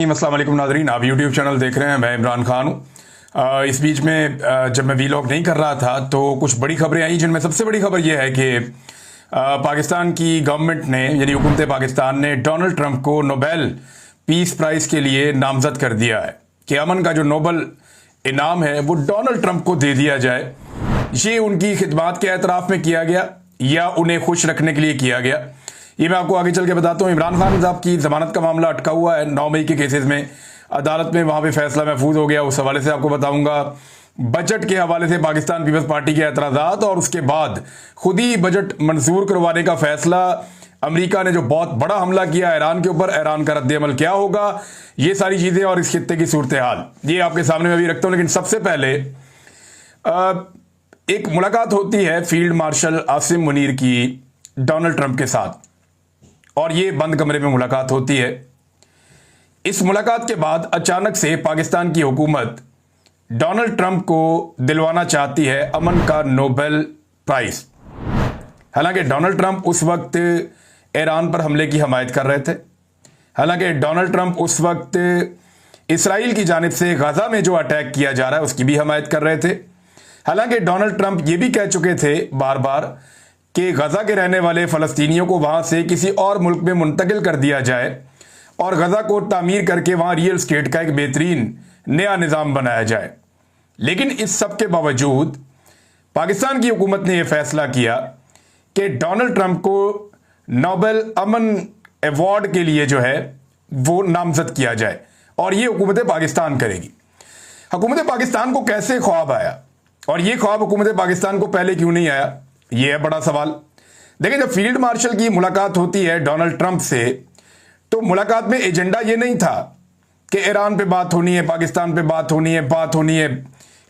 अस्सलाम वालेकुम नाज़रीन, आप यूट्यूब चैनल देख रहे हैं। मैं इमरान खान हूँ। इस बीच में जब मैं वीलॉग नहीं कर रहा था तो कुछ बड़ी खबरें आई, जिनमें सबसे बड़ी खबर यह है कि पाकिस्तान की गवर्नमेंट ने यानी हुकूमत पाकिस्तान ने डोनाल्ड ट्रंप को नोबेल पीस प्राइज़ के लिए नामजद कर दिया है कि अमन का जो नोबेल इनाम है वो डोनाल्ड ट्रंप को दे दिया जाए। ये उनकी खिदमात के एतराफ़ में किया गया या उन्हें खुश रखने के लिए किया गया, ये मैं आपको आगे चल के बताता हूँ। इमरान खान साहब की जमानत का मामला अटका हुआ है 9 मई के केसेस में, अदालत में वहाँ पे फैसला महफूज हो गया। उस हवाले से आपको बताऊंगा। बजट के हवाले से पाकिस्तान पीपल्स पार्टी के एतराज़ात और उसके बाद खुद ही बजट मंजूर करवाने का फैसला, अमेरिका ने जो बहुत बड़ा हमला किया ईरान के ऊपर, ईरान का रद्द-ए-अमल क्या होगा, ये सारी चीज़ें और इस खित्ते की सूरत हाल ये आपके सामने मैं भी रखता हूँ। लेकिन सबसे पहले एक मुलाकात होती है फील्ड मार्शल आसिम मुनीर की डोनाल्ड ट्रंप के साथ, और ये बंद कमरे में मुलाकात होती है। इस मुलाकात के बाद अचानक से पाकिस्तान की हुकूमत डोनाल्ड ट्रंप को दिलवाना चाहती है अमन का नोबेल प्राइज। हालांकि डोनाल्ड ट्रंप उस वक्त ईरान पर हमले की हमायत कर रहे थे। हालांकि डोनाल्ड ट्रंप उस वक्त इसराइल की जानिब से गजा में जो अटैक किया जा रहा है उसकी भी हमायत कर रहे थे। हालांकि डोनाल्ड ट्रंप ये भी कह चुके थे बार बार कि गजा के रहने वाले फ़लस्तीनियों को वहाँ से किसी और मुल्क में मुंतकिल कर दिया जाए और गजा को तामीर करके वहाँ रियल स्टेट का एक बेहतरीन नया निज़ाम बनाया जाए। लेकिन इस सब के बावजूद पाकिस्तान की हुकूमत ने यह फैसला किया कि डोनाल्ड ट्रंप को नोबेल अमन अवार्ड के लिए जो है वो नामजद किया जाए, और ये हुकूमत पाकिस्तान करेगी। हुकूमत पाकिस्तान को कैसे ख्वाब आया, और ये ख्वाब हुकूमत पाकिस्तान को पहले क्यों नहीं आया, यह है बड़ा सवाल। देखिए, जब फील्ड मार्शल की मुलाकात होती है डोनाल्ड ट्रंप से, तो मुलाकात में एजेंडा ये नहीं था कि ईरान पे बात होनी है, पाकिस्तान पे बात होनी है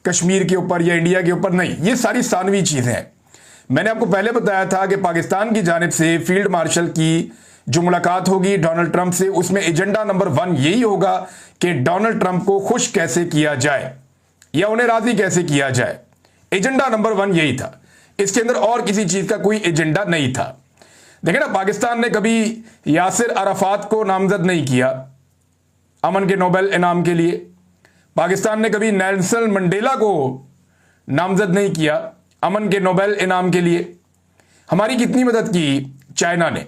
कश्मीर के ऊपर या इंडिया के ऊपर, नहीं। ये सारी सानवी चीज़ें हैं। मैंने आपको पहले बताया था कि पाकिस्तान की जानिब से फील्ड मार्शल की जो मुलाकात होगी डोनाल्ड ट्रंप से, उसमें एजेंडा नंबर 1 यही होगा कि डोनाल्ड ट्रंप को खुश कैसे किया जाए या उन्हें राजी कैसे किया जाए। एजेंडा नंबर 1 यही था, इसके अंदर और किसी चीज का कोई एजेंडा नहीं था। देखिए ना, पाकिस्तान ने कभी यासिर अराफात को नामजद नहीं किया अमन के नोबेल इनाम के लिए। पाकिस्तान ने कभी नेल्सन मंडेला को नामजद नहीं किया अमन के नोबेल इनाम के लिए। हमारी कितनी मदद की चाइना ने।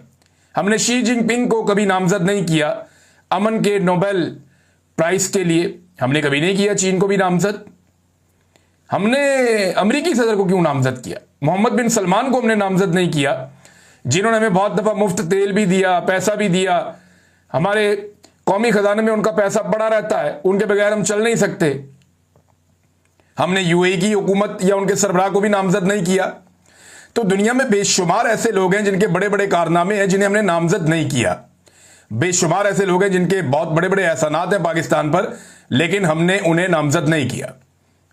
हमने शी जिनपिंग को कभी नामजद नहीं किया अमन के नोबेल प्राइज के लिए। हमने कभी नहीं किया चीन को भी नामजद। हमने अमेरिकी सदर को क्यों नामजद किया, मोहम्मद बिन सलमान को हमने नामजद नहीं किया, जिन्होंने हमें बहुत दफ़ा मुफ्त तेल भी दिया, पैसा भी दिया। हमारे कौमी खजाने में उनका पैसा पड़ा रहता है, उनके बगैर हम चल नहीं सकते। हमने यूएई की हुकूमत या उनके सरबराह को भी नामजद नहीं किया। तो दुनिया में बेशुमार ऐसे लोग हैं जिनके बड़े बड़े कारनामे हैं, जिन्हें हमने नामजद नहीं किया। बेशुमार ऐसे लोग हैं जिनके बहुत बड़े बड़े एहसानात हैं पाकिस्तान पर, लेकिन हमने उन्हें नामजद नहीं किया।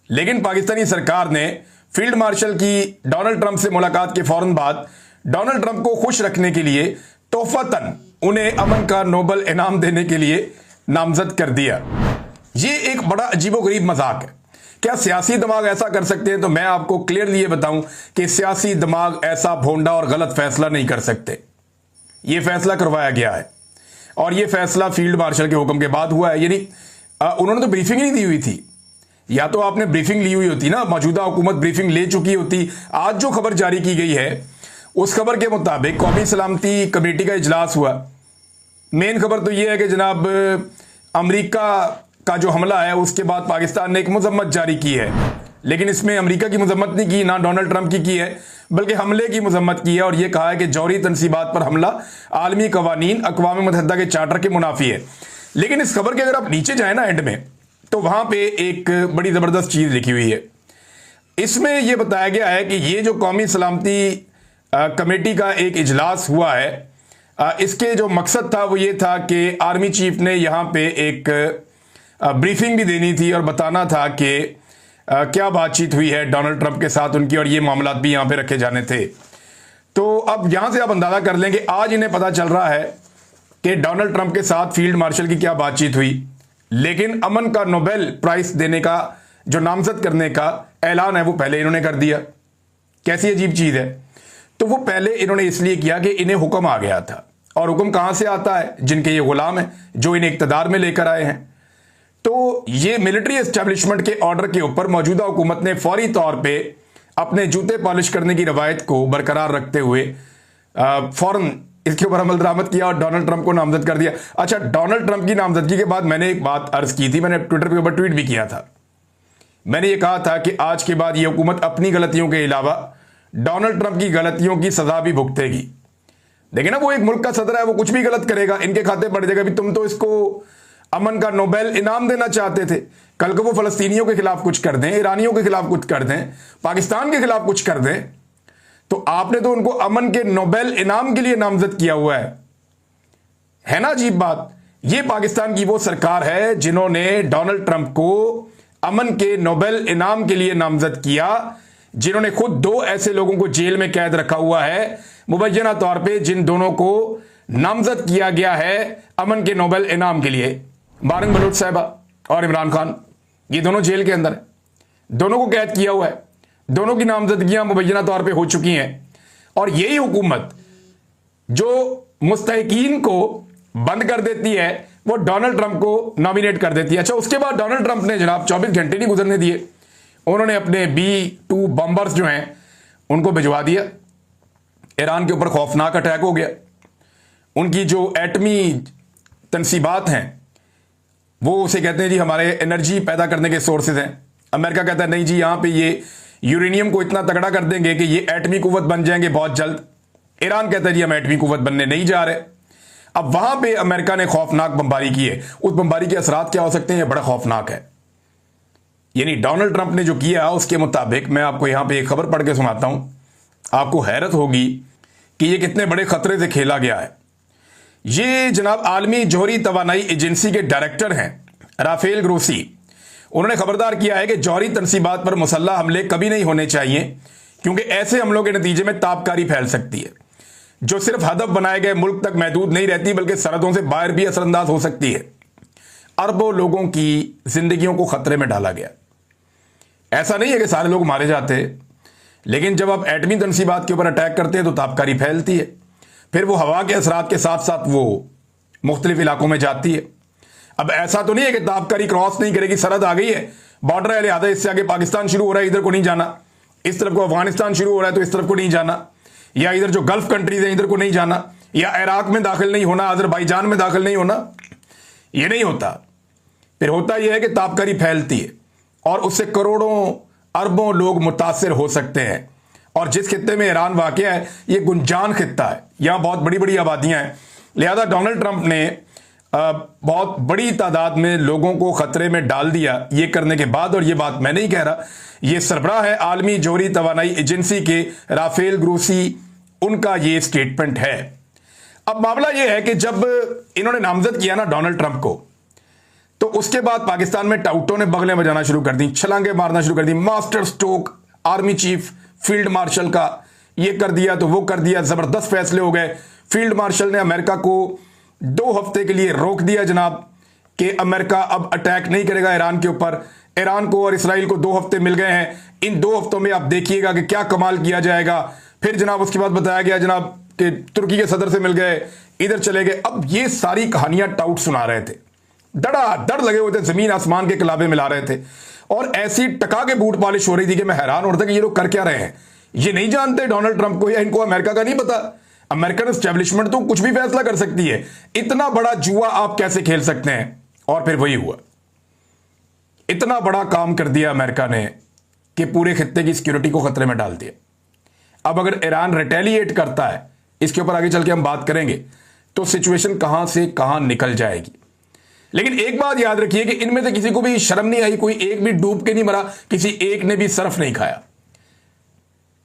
लेकिन पाकिस्तानी सरकार ने फील्ड मार्शल की डोनाल्ड ट्रंप से मुलाकात के फौरन बाद डोनाल्ड ट्रंप को खुश रखने के लिए तोहफतन उन्हें अमन का नोबेल इनाम देने के लिए नामजद कर दिया। ये एक बड़ा अजीबोगरीब मजाक है। क्या सियासी दिमाग ऐसा कर सकते हैं? तो मैं आपको क्लियरली ये बताऊं कि सियासी दिमाग ऐसा भोंडा और गलत फैसला नहीं कर सकते। ये फैसला करवाया गया है और ये फैसला फील्ड मार्शल के हुक्म के बाद हुआ है। यानी उन्होंने तो ब्रीफिंग नहीं दी हुई थी, या तो आपने ब्रीफिंग ली हुई होती ना, मौजूदा हुकूमत ब्रीफिंग ले चुकी होती। आज जो खबर जारी की गई है उस खबर के मुताबिक कौमी सलामती कमेटी का इजलास हुआ। मेन खबर तो यह है कि जनाब अमेरिका का जो हमला है उसके बाद पाकिस्तान ने एक मजम्मत जारी की है, लेकिन इसमें अमेरिका की मजम्मत नहीं की, ना डोनाल्ड ट्रंप की है, बल्कि हमले की मजम्मत की है। और यह कहा है कि जौहरी तनसीबात पर हमला आलमी कवानीन अक़वाम मुत्तहिदा के चार्टर के मुनाफी है। लेकिन इस खबर के अगर आप नीचे जाए ना एंड में, तो वहां पे एक बड़ी जबरदस्त चीज लिखी हुई है। इसमें यह बताया गया है कि ये जो कौमी सलामती कमेटी का एक इजलास हुआ है, इसके जो मकसद था वो ये था कि आर्मी चीफ ने यहां पे एक ब्रीफिंग भी देनी थी और बताना था कि क्या बातचीत हुई है डोनाल्ड ट्रंप के साथ उनकी, और ये मामला भी यहां पे रखे जाने थे। तो अब यहां से आप अंदाजा कर लेंगे, आज इन्हें पता चल रहा है कि डोनाल्ड ट्रंप के साथ फील्ड मार्शल की क्या बातचीत हुई, लेकिन अमन का नोबेल प्राइज देने का जो नामजद करने का ऐलान है वो पहले इन्होंने कर दिया। कैसी अजीब चीज है। तो वो पहले इन्होंने इसलिए किया कि इन्हें हुक्म आ गया था और हुक्म कहां से आता है? जिनके ये गुलाम हैं, जो इन्हें इक्तदार में लेकर आए हैं। तो ये मिलिट्री एस्टेब्लिशमेंट के ऑर्डर के ऊपर मौजूदा हुकूमत ने फौरी तौर पे अपने जूते पॉलिश करने की रवायत को बरकरार रखते हुए फौरन इसके ऊपर अमल दरामद किया और डोनाल्ड ट्रंप को नामजद कर दिया। अच्छा, डोनाल्ड ट्रंप की नामजदगी के बाद मैंने एक बात अर्ज की थी, मैंने ट्विटर के ऊपर ट्वीट भी किया था। मैंने ये कहा था कि आज के बाद ये हुकूमत अपनी गलतियों के अलावा डोनाल्ड ट्रंप की गलतियों की सजा भी भुगतेगी। देखिए ना, वो एक मुल्क का सदर है, वो कुछ भी गलत करेगा, इनके खाते पड़ जाएगा। भी तुम तो इसको अमन का नोबेल इनाम देना चाहते थे, कल को वो फलस्तीनियों के खिलाफ कुछ कर दें, ईरानियों के खिलाफ कुछ कर दें, पाकिस्तान के खिलाफ कुछ कर दें, तो आपने तो उनको अमन के नोबेल इनाम के लिए नामजद किया हुआ है ना अजीब बात। ये पाकिस्तान की वो सरकार है जिन्होंने डोनाल्ड ट्रंप को अमन के नोबेल इनाम के लिए नामजद किया, जिन्होंने खुद 2 ऐसे लोगों को जेल में कैद रखा हुआ है मुबैना तौर पे, जिन दोनों को नामजद किया गया है अमन के नोबेल इनाम के लिए। बारंग बलूच साहिबा और इमरान खान, ये दोनों जेल के अंदर है, दोनों को कैद किया हुआ है, दोनों की नामजदगियां मुबैना तौर पे हो चुकी हैं। और यही हुकूमत जो मुस्तहिकीन को बंद कर देती है, वो डोनाल्ड ट्रंप को नॉमिनेट कर देती है। अच्छा, उसके बाद डोनाल्ड ट्रंप ने जनाब 24 घंटे नहीं गुजरने दिए, उन्होंने अपने B-2 बॉम्बर्स जो हैं उनको भिजवा दिया। ईरान के ऊपर खौफनाक अटैक हो गया। उनकी जो एटमी तनसीबात हैं वो उसे कहते हैं जी हमारे एनर्जी पैदा करने के सोर्सेज हैं। अमेरिका कहता है नहीं जी, यहां पे ये यूरेनियम को इतना तगड़ा कर देंगे कि ये एटमी कुव्वत बन जाएंगे बहुत जल्द। ईरान कहता है जी हम एटमी कुव्वत बनने नहीं जा रहे। अब वहां पे अमेरिका ने खौफनाक बमबारी की है। उस बमबारी के असरात क्या हो सकते हैं, ये बड़ा खौफनाक है। यानी डोनाल्ड ट्रंप ने जो किया उसके मुताबिक मैं आपको यहां पे एक खबर पढ़ के सुनाता हूं, आपको हैरत होगी कि ये कितने बड़े खतरे से खेला गया है। ये जनाब आलमी जौहरी तवानाई एजेंसी के डायरेक्टर हैं राफेल ग्रोसी, उन्होंने खबरदार किया है कि जौहरी तनसीबात पर मुसल्लह हमले कभी नहीं होने चाहिए, क्योंकि ऐसे हमलों के नतीजे में ताबकारी फैल सकती है जो सिर्फ हदफ बनाए गए मुल्क तक महदूद नहीं रहती, बल्कि सरहदों से बाहर भी असरअंदाज हो सकती है। अरबों लोगों की जिंदगियों को खतरे में डाला गया। ऐसा नहीं है कि सारे लोग मारे जाते, लेकिन जब आप एटमी तनसीबात के ऊपर अटैक करते हैं तो ताबकारी फैलती है, फिर वो हवा के असरात के साथ साथ वो मुख्तलिफ इलाकों में जाती है। अब ऐसा तो नहीं है कि ताबकारी क्रॉस नहीं करेगी, सरहद आ गई है, बॉर्डर है, लिहाजा इससे आगे पाकिस्तान शुरू हो रहा है, इधर को नहीं जाना, इस तरफ को अफगानिस्तान शुरू हो रहा है तो इस तरफ को नहीं जाना, या इधर जो गल्फ कंट्रीज हैं इधर को नहीं जाना, या इराक में दाखिल नहीं होना, अजरबैजान में दाखिल नहीं होना। ये नहीं होता। फिर होता यह है कि ताबकारी फैलती है और उससे करोड़ों अरबों लोग मुतासिर हो सकते हैं। और जिस खित्ते में ईरान वाक़या है ये गुंजान खित्ता है, यहां बहुत बड़ी बड़ी आबादियां हैं, लिहाजा डोनाल्ड ट्रंप ने बहुत बड़ी तादाद में लोगों को खतरे में डाल दिया ये करने के बाद। और ये बात मैं नहीं कह रहा, ये सरबराह है आलमी जौहरी तवानाई एजेंसी के राफेल ग्रोसी, उनका ये स्टेटमेंट है। अब मामला ये है कि जब इन्होंने नामजद किया ना डोनाल्ड ट्रंप को, तो उसके बाद पाकिस्तान में टाउटों ने बगलें बजाना शुरू कर दी, छलांगे मारना शुरू कर दी। Master stroke army chief field marshal का ये कर दिया तो वो कर दिया, जबरदस्त फैसले हो गए। फील्ड मार्शल ने अमेरिका को 2 हफ्ते के लिए रोक दिया जनाब कि अमेरिका अब अटैक नहीं करेगा ईरान के ऊपर। ईरान को और इसराइल को 2 हफ्ते मिल गए हैं, इन 2 हफ्तों में आप देखिएगा कि क्या कमाल किया जाएगा। फिर जनाब उसके बाद बताया गया जनाब कि तुर्की के सदर से मिल गए, इधर चले गए। अब ये सारी कहानियां टाउट सुना रहे थे, धड़ाधड़ लगे हुए थे, जमीन आसमान के कलाबे मिला रहे थे, और ऐसी टका के बूट पॉलिश हो रही थी कि मैं हैरान हो रहा था कि ये लोग कर क्या रहे हैं। ये नहीं जानते डोनाल्ड ट्रंप को, या इनको अमेरिका का नहीं पता। अमेरिकन एस्टेब्लिशमेंट तो कुछ भी फैसला कर सकती है, इतना बड़ा जुआ आप कैसे खेल सकते हैं। और फिर वही हुआ, इतना बड़ा काम कर दिया अमेरिका ने कि पूरे खित्ते की सिक्योरिटी को खतरे में डाल दिया। अब अगर ईरान रिटेलिएट करता है, इसके ऊपर आगे चल के हम बात करेंगे, तो सिचुएशन कहां से कहां निकल जाएगी। लेकिन एक बात याद रखिए कि इनमें से किसी को भी शर्म नहीं आई, कोई एक भी डूब के नहीं मरा, किसी एक ने भी सरफ नहीं खाया।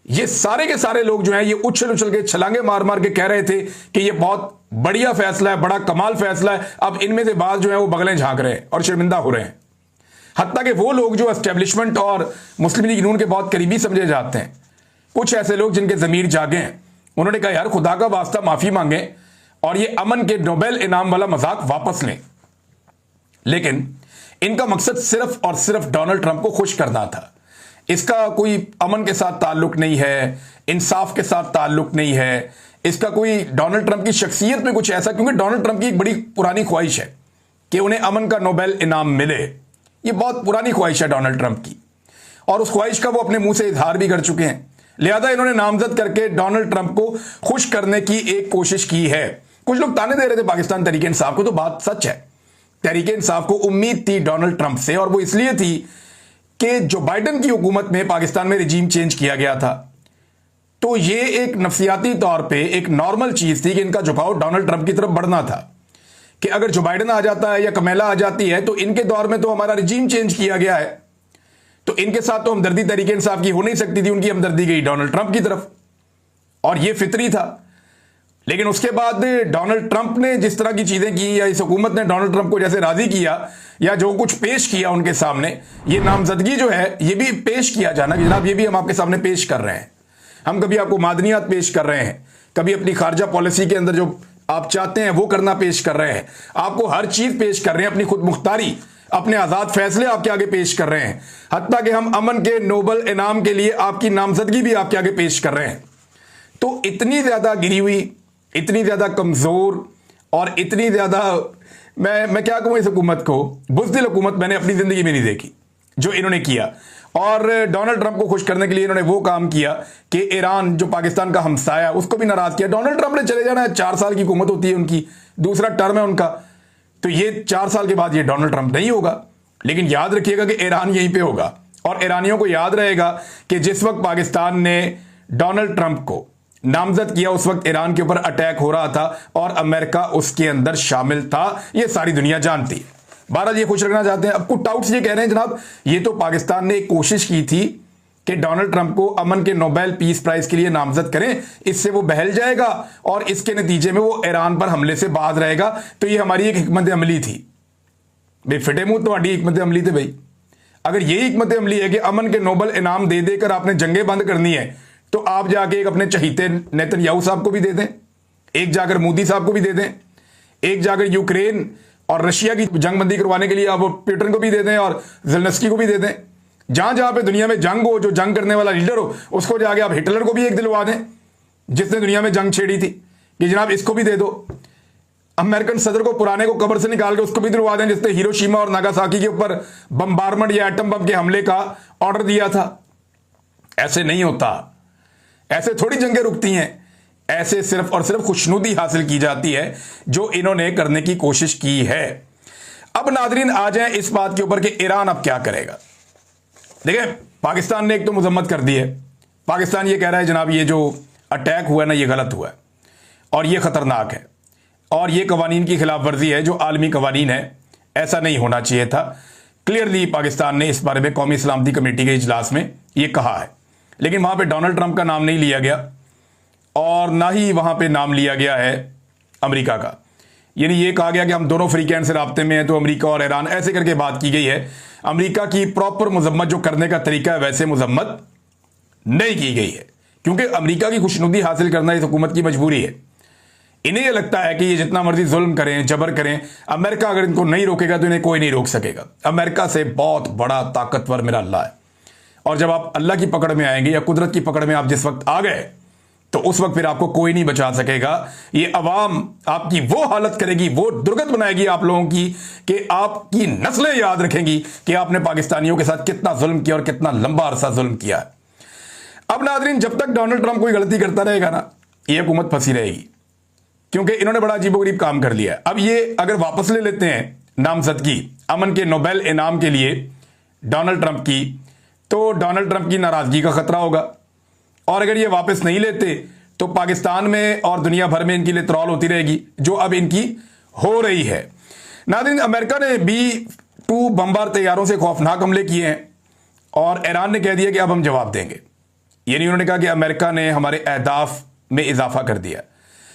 ये सारे के सारे लोग जो हैं ये उछल उछल के छलांगे मार मार के कह रहे थे कि ये बहुत बढ़िया फैसला है, बड़ा कमाल फैसला है। अब इनमें से बात जो है वो बगलें झांक रहे हैं और शर्मिंदा हो रहे हैं। हत्ता कि वो लोग जो एस्टेब्लिशमेंट और मुस्लिम लीग नून के बहुत करीबी समझे जाते हैं, कुछ ऐसे लोग जिनके जमीर जागे हैं, उन्होंने कहा यार खुदा का वास्ता माफी मांगे और ये अमन के नोबेल इनाम वाला मजाक वापस लें। लेकिन इनका मकसद सिर्फ और सिर्फ डोनाल्ड ट्रंप को खुश करना था। इसका कोई अमन के साथ ताल्लुक नहीं है, इंसाफ के साथ ताल्लुक नहीं है, इसका कोई डोनाल्ड ट्रंप की शख्सियत में कुछ ऐसा, क्योंकि डोनाल्ड ट्रंप की एक बड़ी पुरानी ख्वाहिश है कि उन्हें अमन का नोबेल इनाम मिले। ये बहुत पुरानी ख्वाहिश है डोनाल्ड ट्रंप की, और उस ख्वाहिश का वो अपने मुंह से इजहार भी कर चुके हैं। लिहाजा इन्होंने नामजद करके डोनाल्ड ट्रंप को खुश करने की एक कोशिश की है। कुछ लोग ताने दे रहे थे पाकिस्तान तहरीक इंसाफ को, तो बात सच है, तहरीक इंसाफ को उम्मीद थी डोनाल्ड ट्रंप से, और वो इसलिए थी कि जो बाइडेन की हुकूमत में पाकिस्तान में रिजीम चेंज किया गया था, तो ये एक नफसियाती तौर पे एक नॉर्मल चीज थी कि इनका झुकाव डोनाल्ड ट्रंप की तरफ बढ़ना था, कि अगर जो बाइडेन आ जाता है या कमेला आ जाती है तो इनके दौर में तो हमारा रिजीम चेंज किया गया है, तो इनके साथ तो हमदर्दी तहरीक इंसाफ की हो नहीं सकती थी, उनकी हमदर्दी गई डोनाल्ड ट्रंप की तरफ, और ये फितरी था। लेकिन उसके बाद डोनाल्ड ट्रंप ने जिस तरह की चीजें की, या इस हुकूमत ने डोनाल्ड ट्रंप को जैसे राजी किया, या जो कुछ पेश किया उनके सामने, ये नामजदगी जो है ये भी पेश किया जाना कि जनाब ये भी हम आपके सामने पेश कर रहे हैं, हम कभी आपको मादनियात पेश कर रहे हैं, कभी अपनी खारजा पॉलिसी के अंदर जो आप चाहते हैं वो करना पेश कर रहे हैं, आपको हर चीज पेश कर रहे हैं, अपनी खुद मुख्तारी, अपने आजाद फैसले आपके आगे पेश कर रहे हैं, हत्ता कि हम अमन के नोबेल इनाम के लिए आपकी नामजदगी भी आपके आगे पेश कर रहे हैं। तो इतनी ज्यादा गिरी हुई, इतनी ज्यादा कमजोर, और इतनी ज्यादा मैं क्या कहूं इस हुकूमत को, बुज़दिल हुकूमत मैंने अपनी जिंदगी में नहीं देखी जो इन्होंने किया। और डोनाल्ड ट्रंप को खुश करने के लिए इन्होंने वो काम किया कि ईरान जो पाकिस्तान का हमसाया उसको भी नाराज किया। डोनाल्ड ट्रंप ने चले जाना है, 4 साल की हुकूमत होती है उनकी, दूसरा टर्म है उनका, तो ये 4 साल के बाद ये डोनाल्ड ट्रंप नहीं होगा। लेकिन याद रखिएगा कि ईरान यहीं पे होगा, और ईरानियों को याद रहेगा कि जिस वक्त पाकिस्तान ने डोनाल्ड ट्रंप को नामजद किया उस वक्त ईरान के ऊपर अटैक हो रहा था और अमेरिका उसके अंदर शामिल था, ये सारी दुनिया जानती है। बहरहाल ये खुश रखना चाहते हैं। अब कुछ डाउट्स ये कह रहे हैं जनाब ये तो पाकिस्तान ने एक कोशिश की थी कि डोनाल्ड ट्रंप को अमन के नोबेल पीस प्राइज के लिए नामजद करें, इससे वो बहल जाएगा और इसके नतीजे में वो ईरान पर हमले से बाज रहेगा, तो ये हमारी एक हिकमत अमली थी। भाई फिटे मुंह तो हिकमत अमली थे भाई। अगर यही हिकमत अमली है कि अमन के नोबेल इनाम दे देकर आपने जंगें बंद करनी है, तो आप जाके एक अपने चहीते नेतन्याहू साहब को भी दे दें, एक जाकर मोदी साहब को भी दे दें, एक जाकर यूक्रेन और रशिया की जंगबंदी करवाने के लिए आप पुतिन को भी दे दें और ज़ेलेंस्की को भी दे दें। जहां जहां पे दुनिया में जंग हो, जो जंग करने वाला लीडर हो, उसको जाके आप हिटलर को भी एक दिलवा दें जिसने दुनिया में जंग छेड़ी थी, कि जनाब इसको भी दे दो। अमेरिकन सदर को पुराने को कब्र से निकाल के उसको भी दिलवा दें जिसने हिरोशिमा और नागासाकी के ऊपर बम्बारमेंट या एटम बम के हमले का ऑर्डर दिया था। ऐसे नहीं होता, ऐसे थोड़ी जंगें रुकती हैं, ऐसे सिर्फ और सिर्फ खुशनुदी हासिल की जाती है जो इन्होंने करने की कोशिश की है। अब नाजरीन आ जाएं इस बात के ऊपर कि ईरान अब क्या करेगा। देखिए पाकिस्तान ने एक तो मजम्मत कर दी है, पाकिस्तान ये कह रहा है जनाब ये जो अटैक हुआ है ना ये गलत हुआ है और ये खतरनाक है और ये कवानीन की खिलाफ वर्जी है जो आलमी कवानीन है, ऐसा नहीं होना चाहिए था। क्लियरली पाकिस्तान ने इस बारे में कौमी सलामती कमेटी के इजलास में ये कहा है, लेकिन वहां पे डोनाल्ड ट्रंप का नाम नहीं लिया गया और ना ही वहां पे नाम लिया गया है अमेरिका का। यानी ये कहा गया कि हम दोनों फ्री कैंड से राब्ते में हैं, तो अमेरिका और ईरान ऐसे करके बात की गई है। अमेरिका की प्रॉपर मजम्मत जो करने का तरीका है वैसे मजम्मत नहीं की गई है, क्योंकि अमेरिका की खुशनुदी हासिल करना इस हुकूमत की मजबूरी है। इन्हें यह लगता है कि ये जितना मर्जी जुल्म करें, जबर करें, अमेरिका अगर इनको नहीं रोकेगा तो इन्हें कोई नहीं रोक सकेगा। अमेरिका से बहुत बड़ा ताकतवर मेरा अल्लाह है, और जब आप अल्लाह की पकड़ में आएंगे या कुदरत की पकड़ में आप जिस वक्त आ गए तो उस वक्त फिर आपको कोई नहीं बचा सकेगा। ये अवाम आपकी वो हालत करेगी, वो दुर्गत बनाएगी आप लोगों की कि आपकी नस्लें याद रखेंगी कि आपने पाकिस्तानियों के साथ कितना जुल्म किया और कितना लंबा अरसा जुल्म किया है। अब नाज़रीन जब तक डोनाल्ड ट्रंप कोई गलती करता रहेगा ना, ये हुकूमत फंसी रहेगी, क्योंकि इन्होंने बड़ा अजीबोगरीब काम कर लिया है। अब ये अगर वापस ले लेते हैं नामजदगी अमन के नोबेल इनाम के लिए डोनाल्ड ट्रंप की, तो डोनाल्ड ट्रंप की नाराजगी का खतरा होगा, और अगर ये वापस नहीं लेते तो पाकिस्तान में और दुनिया भर में इनकी लिए ट्रॉल होती रहेगी जो अब इनकी हो रही है। नाज़रीन अमेरिका ने B-2 बमबार तैयारों से खौफनाक हमले किए हैं और ईरान ने कह दिया कि अब हम जवाब देंगे। यानी उन्होंने कहा कि अमेरिका ने हमारे अहदाफ में इजाफा कर दिया।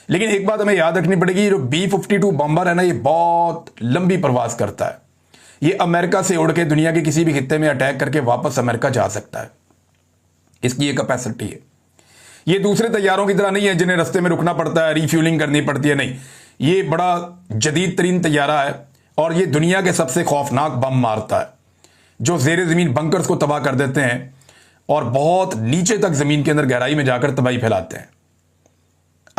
लेकिन एक बात हमें याद रखनी पड़ेगी, जो B-52 बम्बर है ना ये बहुत लंबी परवाज करता है। ये अमेरिका से उड़ के दुनिया के किसी भी खित्ते में अटैक करके वापस अमेरिका जा सकता है, इसकी ये कैपेसिटी है। ये दूसरे तैयारों की तरह नहीं है जिन्हें रास्ते में रुकना पड़ता है, रिफ्यूलिंग करनी पड़ती है, नहीं, ये बड़ा जदीद तरीन तैयारा है और ये दुनिया के सबसे खौफनाक बम मारता है जो जेर ज़मीन बंकर्स को तबाह कर देते हैं और बहुत नीचे तक ज़मीन के अंदर गहराई में जाकर तबाही फैलाते हैं।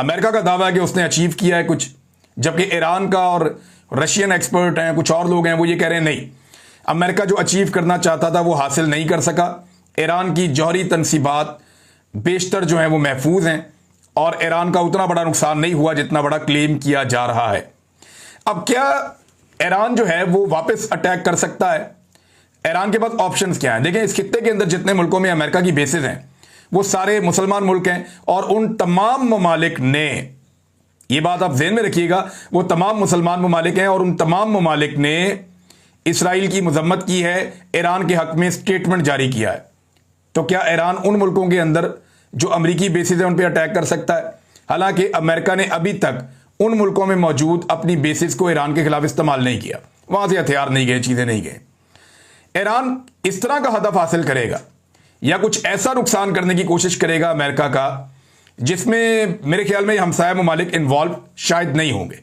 अमेरिका का दावा है कि उसने अचीव किया है कुछ, जबकि ईरान का और रशियन एक्सपर्ट हैं, कुछ और लोग हैं, वो ये कह रहे हैं नहीं, अमेरिका जो अचीव करना चाहता था वो हासिल नहीं कर सका। ईरान की जौहरी तनसीबात बेशतर जो हैं वो महफूज हैं और ईरान का उतना बड़ा नुकसान नहीं हुआ जितना बड़ा क्लेम किया जा रहा है। अब क्या ईरान जो है वो वापस अटैक कर सकता है? ईरान के पास ऑप्शंस क्या हैं? देखें, इस खित्ते के अंदर जितने मुल्कों में अमेरिका की बेसेस हैं वो सारे मुसलमान मुल्क हैं और उन तमाम ममालिक ने, ये बात आप ज़हन में रखिएगा, वो तमाम मुसलमान ममालिक हैं और उन तमाम ममालिक ने इसराइल की मजम्मत की है, ईरान के हक में स्टेटमेंट जारी किया है। तो क्या ईरान उन मुल्कों के अंदर जो अमरीकी बेसिस है उन पर अटैक कर सकता है? हालांकि अमेरिका ने अभी तक उन मुल्कों में मौजूद अपनी बेसिस को ईरान के खिलाफ इस्तेमाल नहीं किया, वहां से हथियार नहीं गए, चीजें नहीं गए। ईरान इस तरह का हदफ हासिल करेगा या कुछ ऐसा नुकसान करने की कोशिश करेगा अमेरिका का जिसमें मेरे ख्याल में हमसाया ममालिक इन्वॉल्व शायद नहीं होंगे,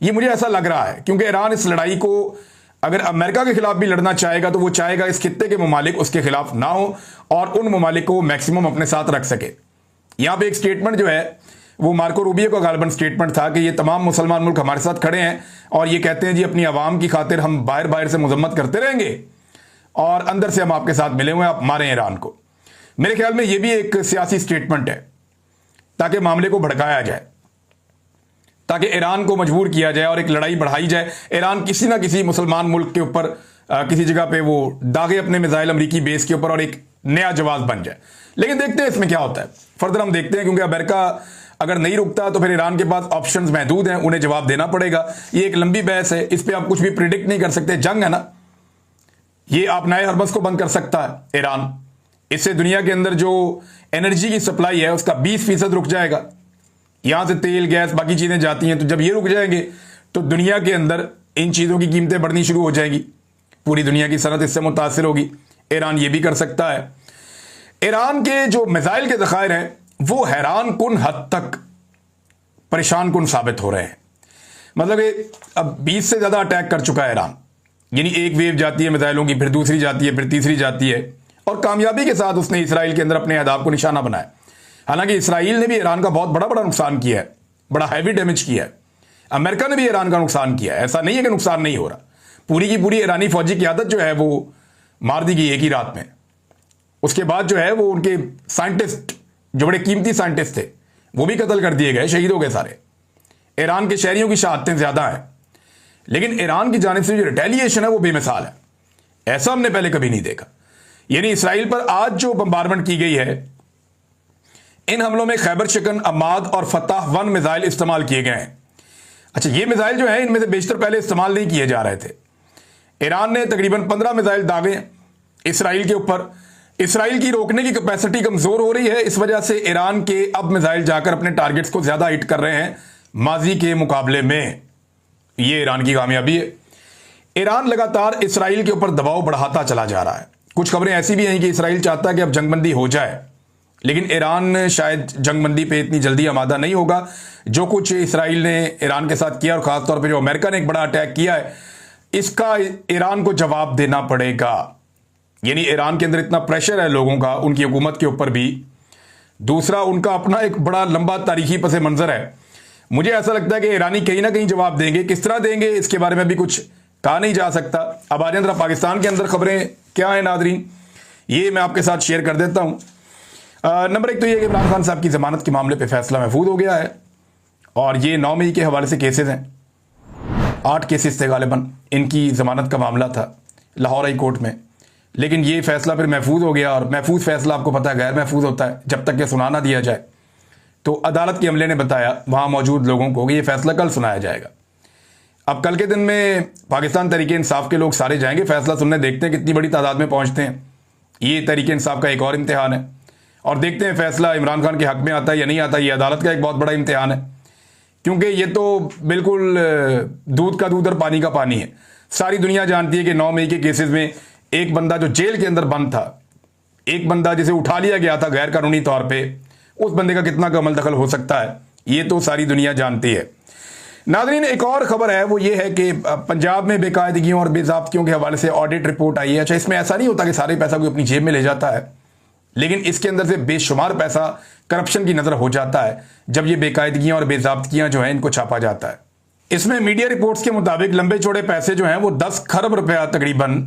ये मुझे ऐसा लग रहा है। क्योंकि ईरान इस लड़ाई को अगर अमेरिका के खिलाफ भी लड़ना चाहेगा तो वो चाहेगा इस खित्ते के ममालिक उसके खिलाफ ना हो और उन ममालिक को मैक्सिमम अपने साथ रख सके। यहां पे एक स्टेटमेंट जो है वो मार्को रूबियो का गालिबन स्टेटमेंट था कि ये तमाम मुसलमान मुल्क हमारे साथ खड़े हैं और ये कहते हैं जी अपनी आवाम की खातिर हम बाहर बाहर से मजम्मत करते रहेंगे और अंदर से हम आपके साथ मिले हुए हैं, आप मारें ईरान को। मेरे ख्याल में ये भी एक सियासी स्टेटमेंट है ताकि मामले को भड़काया जाए, ताकि ईरान को मजबूर किया जाए और एक लड़ाई बढ़ाई जाए। ईरान किसी ना किसी मुसलमान मुल्क के ऊपर किसी जगह पे वो दागे अपने मिसाइल अमरीकी बेस के ऊपर और एक नया जवाब बन जाए। लेकिन देखते हैं इसमें क्या होता है, फर्दर हम देखते हैं, क्योंकि अमेरिका अगर नहीं रुकता तो फिर ईरान के पास ऑप्शंस महदूद हैं, उन्हें जवाब देना पड़ेगा। ये एक लंबी बहस है, इस पर आप कुछ भी प्रिडिक्ट नहीं कर सकते। जंग है ना, ये आप नए हरबस को बंद कर सकता है ईरान, इससे दुनिया के अंदर जो एनर्जी की सप्लाई है उसका 20% रुक जाएगा। यहां से तेल गैस बाकी चीजें जाती हैं, तो जब ये रुक जाएंगे तो दुनिया के अंदर इन चीजों की कीमतें बढ़नी शुरू हो जाएंगी, पूरी दुनिया की सनत इससे मुतासिर होगी। ईरान ये भी कर सकता है। ईरान के जो मिसाइल के ज़खायर हैं वो हैरान कुन हद तक परेशान कुन साबित हो रहे हैं। मतलब अब 20 से ज्यादा अटैक कर चुका है ईरान, यानी एक वेव जाती है मिसाइलों की, फिर दूसरी जाती है, फिर तीसरी जाती है और कामयाबी के साथ उसने इसराइल के अंदर अपने अहदाफ को निशाना बनाया। हालांकि इसराइल ने भी ईरान का बहुत बड़ा नुकसान किया है, बड़ा हैवी डैमेज किया है। अमेरिका ने भी ईरान का नुकसान किया है, ऐसा नहीं है कि नुकसान नहीं हो रहा। पूरी की पूरी ईरानी फौजी की आदत जो है वो मार दी गई एक ही रात में। उसके बाद जो है वो उनके साइंटिस्ट, जो बड़े कीमती साइंटिस्ट थे, वो भी कत्ल कर दिए गए, शहीद हो गए सारे। ईरान के शहरियों की शहादतें ज्यादा हैं, लेकिन ईरान की जानिब से जो रिटेलिएशन है वो बेमिसाल है, ऐसा हमने पहले कभी नहीं देखा। यानी इसराइल पर आज जो बम्बारमेंट की गई है, इन हमलों में खैबर शिकन, अमाद और फताह 1 मिसाइल इस्तेमाल किए गए हैं। अच्छा, ये मिसाइल जो है इनमें से बेशतर पहले इस्तेमाल नहीं किए जा रहे थे। ईरान ने तकरीबन 15 मिसाइल दागे इसराइल के ऊपर। इसराइल की रोकने की कैपेसिटी कमजोर हो रही है, इस वजह से ईरान के अब मिसाइल जाकर अपने टारगेट्स को ज्यादा हिट कर रहे हैं माजी के मुकाबले में। ये ईरान की कामयाबी है। ईरान लगातार इसराइल के ऊपर दबाव बढ़ाता चला जा रहा है। कुछ खबरें ऐसी भी हैं कि इसराइल चाहता है कि अब जंगबंदी हो जाए, लेकिन ईरान शायद जंगबंदी पे इतनी जल्दी आमादा नहीं होगा। जो कुछ इसराइल ने ईरान के साथ किया और खासतौर पे जो अमेरिका ने एक बड़ा अटैक किया है, इसका ईरान को जवाब देना पड़ेगा। यानी ईरान के अंदर इतना प्रेशर है लोगों का उनकी हुकूमत के ऊपर भी। दूसरा, उनका अपना एक बड़ा लंबा तारीखी पस मंजर है। मुझे ऐसा लगता है कि ईरानी कहीं ना कहीं जवाब देंगे, किस तरह देंगे इसके बारे में भी कुछ कहा नहीं जा सकता। अब आज जरा पाकिस्तान के अंदर खबरें क्या है नादरीन, ये मैं आपके साथ शेयर कर देता हूं। नंबर 1 तो ये कि इमरान खान साहब की जमानत के मामले पे फैसला महफूज हो गया है और ये 9 मई के हवाले से केसेस हैं। 8 केसेस थे गालिबन, इनकी जमानत का मामला था लाहौर हाई कोर्ट में, लेकिन ये फैसला फिर महफूज हो गया। और महफूज फैसला आपको पता है गैर महफूज होता है जब तक कि सुना ना दिया जाए। तो अदालत के अमले ने बताया वहां मौजूद लोगों को कि ये फैसला कल सुनाया जाएगा। अब कल के दिन में पाकिस्तान तहरीक इंसाफ के लोग सारे जाएंगे फैसला सुनने, देखते हैं कितनी बड़ी तादाद में पहुंचते हैं। ये तहरीक इंसाफ का एक और इम्तिहान है और देखते हैं फैसला इमरान खान के हक में आता है या नहीं आता। ये अदालत का एक बहुत बड़ा इम्तिहान है, क्योंकि ये तो बिल्कुल दूध का दूध और पानी का पानी है। सारी दुनिया जानती है कि 9 मई के केसेस में एक बंदा जो जेल के अंदर बंद था, एक बंदा जिसे उठा लिया गया था गैर कानूनी तौर पे, उस बंदे का कितना कमल दखल हो सकता है, ये तो सारी दुनिया जानती है। नाज़रीन, एक और खबर है, वो ये है कि पंजाब में बेकायदगियों और बेज़ाब्तियों के हवाले से ऑडिट रिपोर्ट आई है। अच्छा, इसमें ऐसा नहीं होता कि सारे पैसा कोई अपनी जेब में ले जाता है। लेकिन इसके अंदर से बेशुमार पैसा करप्शन की नजर हो जाता है जब ये बेकायदगियां और बेजाब्तियां जो हैं इनको छापा जाता है। इसमें मीडिया रिपोर्ट्स के मुताबिक लंबे चौड़े पैसे जो हैं वो 10 खरब रुपया तकरीबन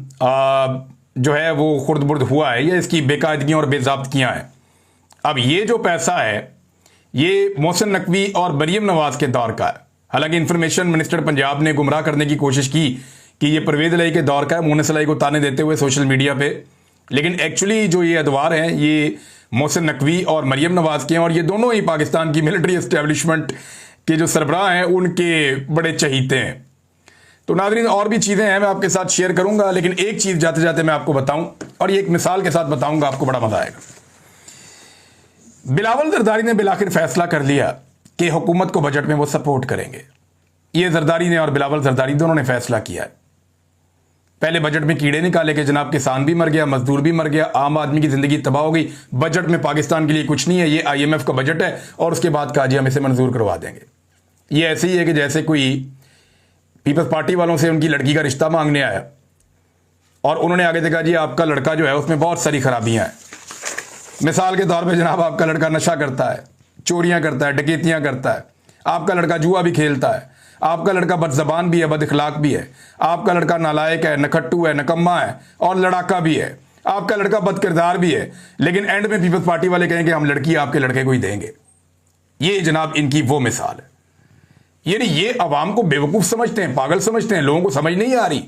जो है वो खुर्द बुर्द हुआ है, ये इसकी बेकायदगियां और बेजाब्तियां हैं। अब ये जो पैसा है ये मोहसिन नकवी और मरियम नवाज के दौर का है। हालांकि इंफॉर्मेशन मिनिस्टर पंजाब ने गुमराह करने की कोशिश की कि ये परवेज इलाही के दौर का है, मोहसिन इलाही को ताने देते हुए सोशल मीडिया पे, लेकिन एक्चुअली जो ये अदवार हैं ये मोहसिन नकवी और मरियम नवाज के हैं और ये दोनों ही पाकिस्तान की मिलिट्री एस्टेब्लिशमेंट के जो सरबराह हैं उनके बड़े चहीते हैं। तो नाज़रीन और भी चीज़ें हैं मैं आपके साथ शेयर करूंगा, लेकिन एक चीज़ जाते जाते मैं आपको बताऊं और ये एक मिसाल के साथ बताऊंगा, आपको बड़ा मजा आएगा। बिलावल जरदारी ने बिलाखिर फैसला कर लिया कि हुकूमत को बजट में वो सपोर्ट करेंगे। ये जरदारी ने और बिलावल जरदारी दोनों ने फैसला किया है। पहले बजट में कीड़े निकाले कि जनाब किसान भी मर गया, मजदूर भी मर गया, आम आदमी की जिंदगी तबाह हो गई, बजट में पाकिस्तान के लिए कुछ नहीं है, ये IMF का बजट है, और उसके बाद कहा जी हम इसे मंजूर करवा देंगे। ये ऐसे ही है कि जैसे कोई पीपल्स पार्टी वालों से उनकी लड़की का रिश्ता मांगने आया और उन्होंने आगे देखा जी आपका लड़का जो है उसमें बहुत सारी खराबियां हैं। मिसाल के तौर पे जनाब आपका लड़का नशा करता है, चोरियां करता है, डकैतियां करता है, आपका लड़का जुआ भी खेलता है, आपका लड़का बदजबान भी है, बदअखलाक भी है, आपका लड़का नालायक है, नखट्टू है, नकम्मा है और लड़ाका भी है, आपका लड़का बदकिरदार भी है, लेकिन एंड में पीपल्स पार्टी वाले कहेंगे हम लड़की आपके लड़के को ही देंगे। ये जनाब इनकी वो मिसाल है। यानी ये अवाम को बेवकूफ समझते हैं, पागल समझते हैं, लोगों को समझ नहीं आ रही।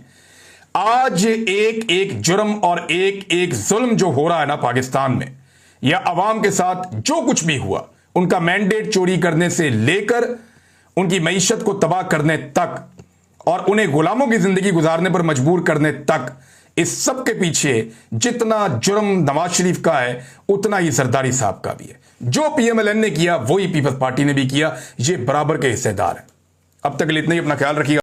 आज एक एक जुर्म और एक एक जुल्म जो हो रहा है ना पाकिस्तान में, या अवाम के साथ जो कुछ भी हुआ, उनका मैंडेट चोरी करने से लेकर उनकी मईशत को तबाह करने तक और उन्हें गुलामों की जिंदगी गुजारने पर मजबूर करने तक, इस सब के पीछे जितना जुर्म नवाज शरीफ का है उतना ही जरदारी साहब का भी है। जो PMLN ने किया वही पीपल्स पार्टी ने भी किया, ये बराबर के हिस्सेदार है। अब तक के लिए इतना ही, अपना ख्याल रखिएगा।